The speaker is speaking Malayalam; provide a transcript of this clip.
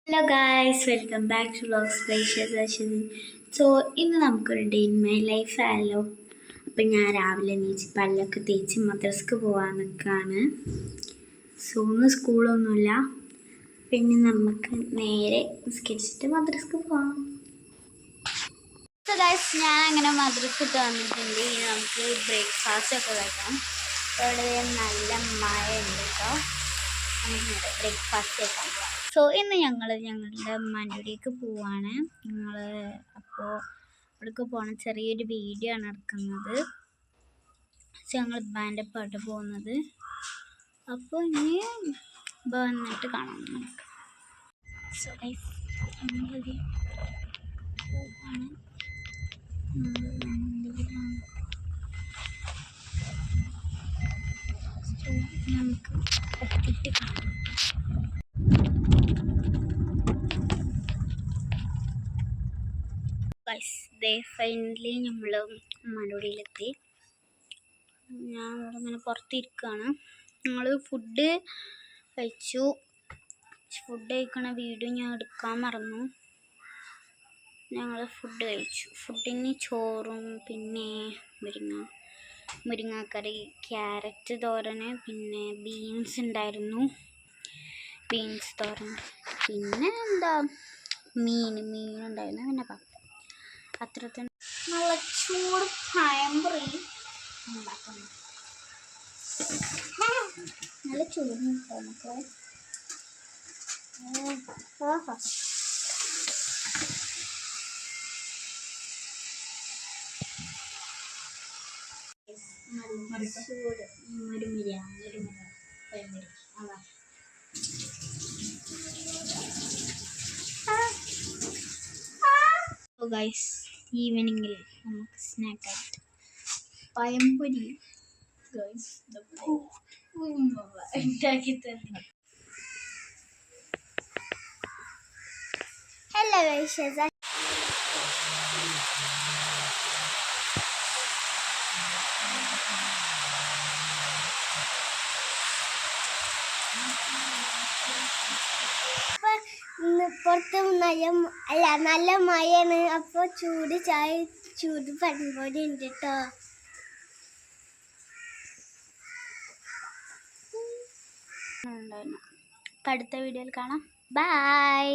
Hello guys, welcome back to vlogs by Shezi. So ഇന്ന് നമുക്കൊരു ഡേ ഇൻ മൈ ലൈഫ് ആയല്ലോ. അപ്പം ഞാൻ രാവിലെ എണീച്ച് പല്ലൊക്കെ തേച്ച് മദ്രസക്ക് പോകാൻ നിൽക്കുകയാണ്. സോ ഇന്ന് സ്കൂളൊന്നുമില്ല, പിന്നെ നമുക്ക് നേരെ നിസ്കരിച്ചിട്ട് മദ്രസക്ക് പോകാം. സോ ഗായ്സ്, ഞാൻ അങ്ങനെ മദ്രസക്ക് വന്നിട്ടുണ്ട്. ഇനി നമുക്ക് ബ്രേക്ക്ഫാസ്റ്റ് ഒക്കെ കഴിക്കാം. ഇവിടെ നല്ല മഴ ഉണ്ട് കേട്ടോ. ബ്രേക്ക്ഫാസ്റ്റ് കഴിക്കാൻ പോവാം. സോ ഇന്ന് ഞങ്ങളുടെ ഉമ്മാൻ്റെവിടേക്ക് പോവാണ്. അപ്പോൾ ഇവിടേക്ക് പോകണ ചെറിയൊരു വീഡിയോ ആണ് എടുക്കുന്നത്. സോ ഞങ്ങൾ ഉമ്മാൻ്റെ പാട്ട് പോകുന്നത്. അപ്പോൾ ഇനി വന്നിട്ട് കാണാം നമുക്ക്. സോ ഞങ്ങളിത് പോവാണ്. നമുക്ക് എത്തിയിട്ട് കാണാം. ഫൈനലി നമ്മൾ ഉമ്മാൻ്റെ ഞാൻ അവിടെ ഇങ്ങനെ പുറത്തിരിക്കുകയാണ്. ഞങ്ങൾ ഫുഡ് കഴിച്ചു. ഫുഡ് കഴിക്കണ വീഡിയോ ഞാൻ എടുക്കാൻ മറന്നു. ഞങ്ങൾ ഫുഡ് കഴിച്ചു. ഫുഡിന് ചോറും പിന്നെ മുരിങ്ങാക്കറി, ക്യാരറ്റ് തോരന്, പിന്നെ ബീൻസ് ഉണ്ടായിരുന്നു, ബീൻസ് തോരൻ, പിന്നെ മീനുണ്ടായിരുന്നു, പിന്നെ പപ്പ. അത്ര തന്നെ. നല്ല ചൂട് പഴംപൊരി ഉണ്ടാക്കുന്നു. നല്ല ചൂട് നമുക്ക് ചൂട് മുരുമിര പഴംപൊരി. ഗൈസ്, ഈവനിങ്ങിൽ നമുക്ക് സ്നാക്കായിട്ട് പഴംപൊരി ഉണ്ടാക്കി തന്നു. ഹലോ ഗൈസ്, പുറത്ത് നല്ല മഴയാണ്. അപ്പോൾ ചൂട് പഴംപൊരി ഉണ്ട് കേട്ടോ. അടുത്ത വീഡിയോയിൽ കാണാം. ബൈ.